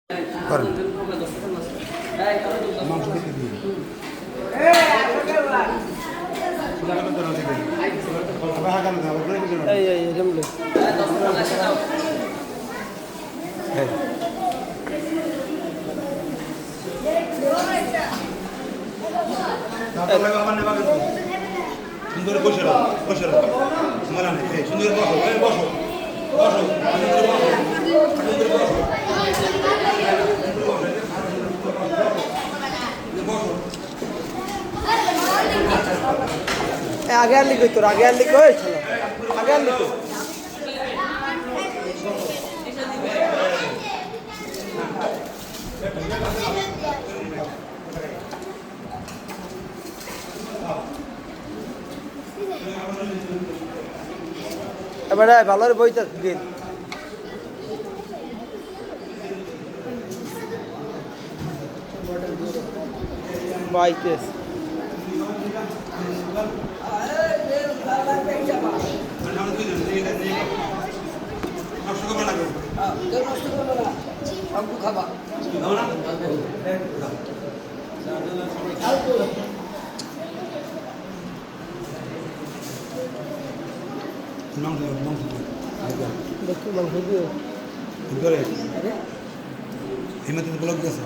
করেন মাংস কেটে দিয়ে সুন্দর বসে মারা নেই সুন্দর বসো বসো বসো আগে আর লিখো তোর আগে আর লিখো আগে আর লিখো এবারে ভালোর বইটা গেল বাইকে খাবা হিমাতে ব্লক গেছে